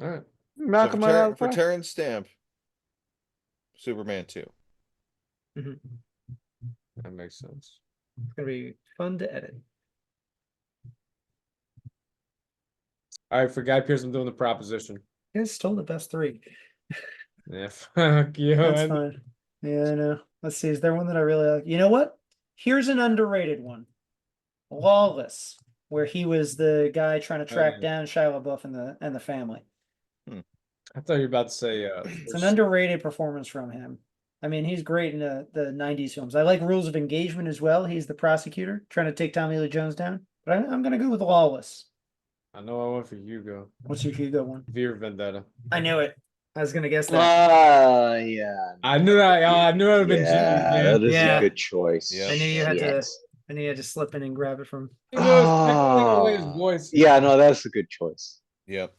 All right. Malcolm for Terence Stamp. Superman 2. That makes sense. It's gonna be fun to edit. All right, for Guy Pearce, I'm doing the proposition. You guys stole the best three. Yeah, fuck you. That's fine. Yeah, I know. Let's see. Is there one that I really like? You know what? Here's an underrated one. Lawless, where he was the guy trying to track down Shia LaBeouf and the family. I thought you were about to say it's an underrated performance from him. I mean, he's great in the 90s films. I like Rules of Engagement as well. He's the prosecutor trying to take Tommy Lee Jones down. But I'm going to go with Lawless. I know I went for Hugo. What's your Hugo one? V for Vendetta. I knew it. I was gonna guess that. Yeah. I knew that. I knew it would have been Jimmy. Yeah, that is Yeah. a good choice. Yeah. I knew you had to. Shit. I knew you had to slip in and grab it from. You know, it's like the way his Ah. voice. Yeah, no, that's a good choice. Yep.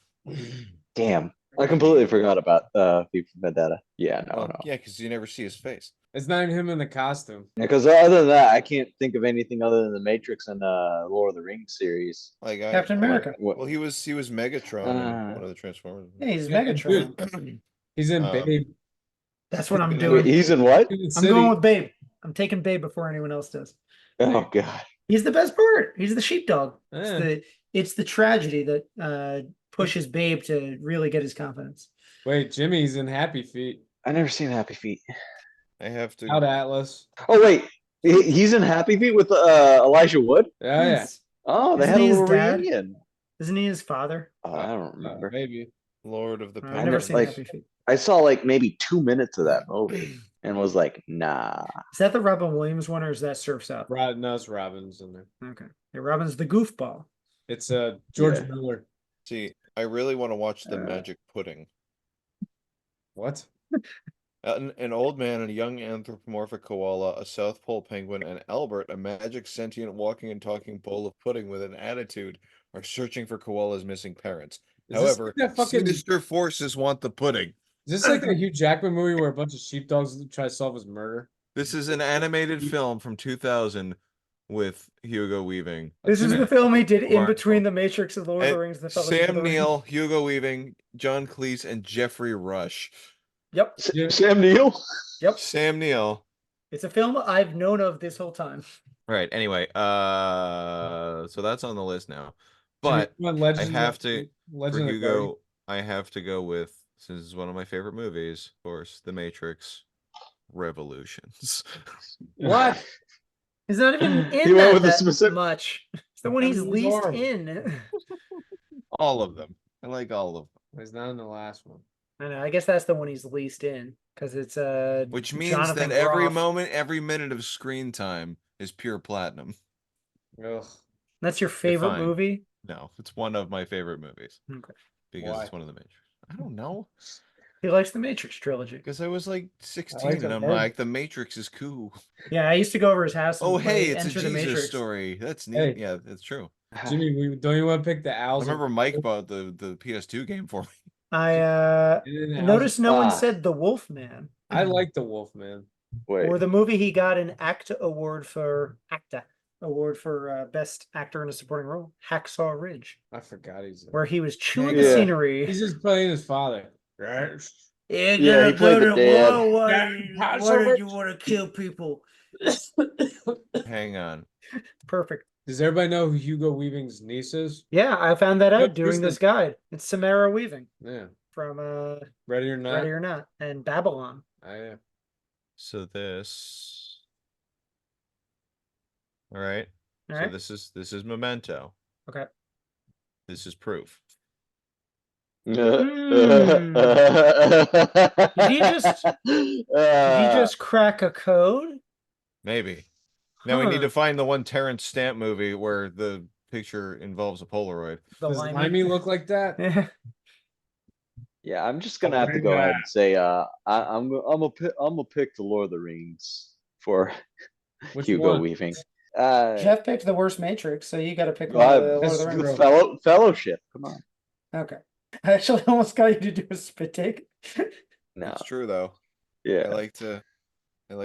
Damn. I completely forgot about V for Vendetta. Yeah, no, Well, no. yeah, because you never see his face. It's not even him in the costume. Because other than that, I can't think of anything other than the Matrix and Lord of the Rings series. Like Captain America. Well, he was Megatron in one of the Transformers. Yeah, he's Yeah, Megatron. He's in Babe. That's what I'm Wait, doing. He's in what? In the I'm city. going with Babe. I'm taking Babe before anyone else does. Oh god. He's the best part. He's the sheepdog. Yeah. It's the tragedy that pushes Babe to really get his confidence. Wait, Jimmy's in Happy Feet. I never seen Happy Feet. I have to. Out Atlas. Oh wait, he's in Happy Feet with Elijah Wood. Yeah, Yes. Oh, they Isn't had a he his little dad? reunion. Isn't he his father? Oh, I don't yeah. remember. Maybe. Lord of the I've never Penguins. seen like- Happy Feet. I saw like maybe 2 minutes of that movie and was like, nah. Is that the Robin Williams one or is that Surf's Up? No, it's Robin's in there. Okay. Yeah, Robin's the goofball. It's George Yeah. Miller. See, I really want to watch the Uh, Magic Pudding. What? An old man, a young anthropomorphic koala, a South Pole penguin, and Albert, a magic sentient walking and talking bowl of pudding with an attitude, are searching for koala's missing parents. Is this However, like that fucking- sinister forces want the pudding. Is this like that Hugh Jackman movie where a bunch of sheepdogs try to solve his murder? This is an animated film from 2000 with Hugo Weaving. This is the film he did in Remarkable. between The Matrix and Lord of the And Rings. The Fellowship of Sam the Ring. Neill, Hugo Weaving, John Cleese, and Jeffrey Rush. Yep. Yeah. Sam Neill. Yep. Sam Neill. It's a film I've known of this whole time. Right. Anyway, so that's on the list now. But Jimmy, Legends have of- to, for Legend of the Hugo, Guardian. I have to go with, since it's one of my favorite movies, of course, The Matrix Revolutions. What? He's not even He in went that, with the that specific- much. It's the one he's He's least horrible. in. All of them. I like all of them. He's not in the last one. I know. I guess that's the one he's least in because it's Which means Jonathan that every Groff. moment, every minute of screen time is pure platinum. Ugh. That's your favorite fine. movie. No, it's one of my favorite movies Okay. because Why? it's one of the Matrix. I don't know. He likes the Matrix trilogy. Because I was like 16 like and the I'm bird. like, the Matrix is cool. Yeah, I used to go over his house. And Oh, play hey, it's a Enter the Jesus Matrix. story. That's neat. Hey. Yeah, that's true. Jimmy, don't you want to pick the I owls? remember Mike bought the PS2 game for me. I noticed no one Ah. said The Wolf Man. I like the Wolf Man. Wait. Or the movie he got an ACTA award for best actor in a supporting role, Hacksaw Ridge, I forgot he's. where he was chewing Yeah. the scenery. He's just playing his father. You're Yeah, gonna he played the dad. war. Why, Yeah, why did you want to kill people? Hang on. Perfect. Does everybody know who Hugo Weaving's niece is? Yeah, I found that out Yep, doing Kristen. this guide. It's Samara Weaving Yeah. from Ready or not? Ready or Not and Babylon. Yeah. So this. All right. All So right. this is Memento. Okay. This is proof. Did he just crack a code? Maybe. Now we need Huh. to find the one Terence Stamp movie where the picture involves a Polaroid. The Does limey? Limey look like that? Yeah. Yeah, I'm just gonna have to go ahead and say I'm gonna pick the Lord of the Rings for Which Hugo one? Weaving. Jeff picked the worst Matrix, so you got to pick one Well, of the Lord of the that's Rings. true. Fellowship. Come on. Okay. I actually almost got you to do a spit take. No. It's true though. I Yeah. like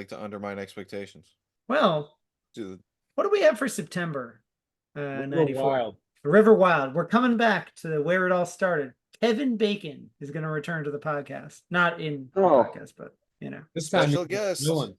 to undermine expectations. Well, Do what do we have for September? River 94. Wild. River Wild. We're coming back to where it all started. Kevin Bacon is going to return to the podcast. Not in the Oh. podcast, but you know. This time Special he's guest. villain.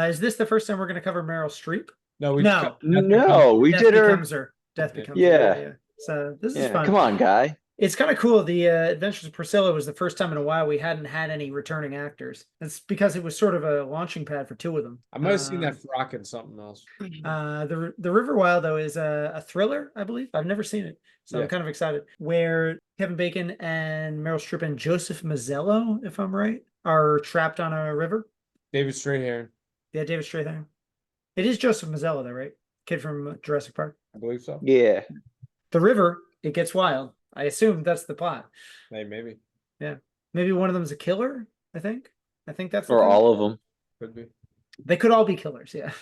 Is this the first time we're going to cover Meryl Streep? No, No. No, we Death did her. becomes her. Death Yeah. becomes her. Yeah. So this is Yeah, fun. come on, guy. It's kind of cool. The Adventures of Priscilla was the first time in a while we hadn't had any returning actors. It's because it was sort of a launching pad for two of them. I might have seen that frock in something else. The River Wild though is a thriller, I believe. I've never seen it, so Yeah. I'm kind of excited. Where Kevin Bacon and Meryl Streep and Joseph Mazzello, if I'm right, are trapped on a river. David Strahan, Yeah, David Strathairn. It is Joseph Mazzello though, right? Kid from Jurassic Park. I believe so. Yeah. The river it gets wild. I assume that's the plot. Hey, maybe. Maybe one of them's a killer. I think that's the Or thing. all of them. Could be. They could all be killers. Yeah.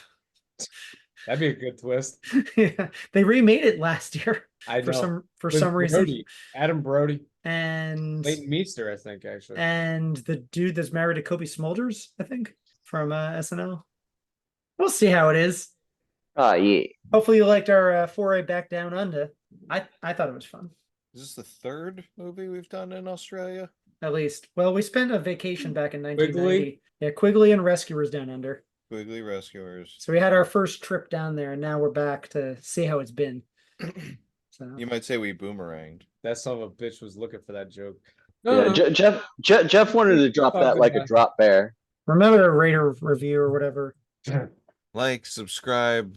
That'd be a good twist. Yeah. They remade it last year I for know. some With reason. Brody, Adam Brody, And Leighton Meester, I think, actually. and the dude that's married to Kobe Smulders, I think, from SNL. We'll see how it is. Yeah. Hopefully you liked our foray back down under. I thought it was fun. Is this the third movie we've done in Australia? At least. Well, we spent a vacation back in Quigley? 1990. Yeah, Quigley and Rescuers Down Under. Quigley Rescuers. So we had our first trip down there, and now we're back to see how it's been. So You might say we boomeranged. That son of a bitch was looking for that joke. Yeah, Jeff wanted to drop Oh, that good like a guy. drop bear. remember to rate or review or whatever. Like, subscribe,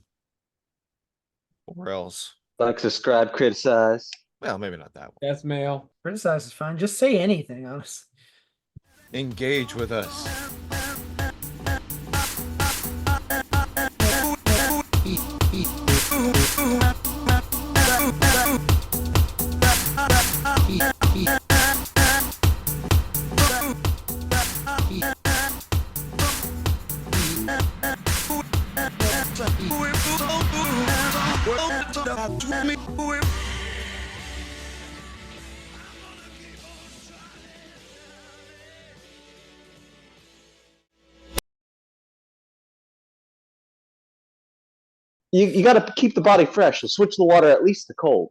or else. Like, subscribe, criticize. Well, maybe not that one. Death mail. Criticize is fine. Just say anything, honestly. Engage with us. You got to keep the body fresh. So switch the water at least to cold.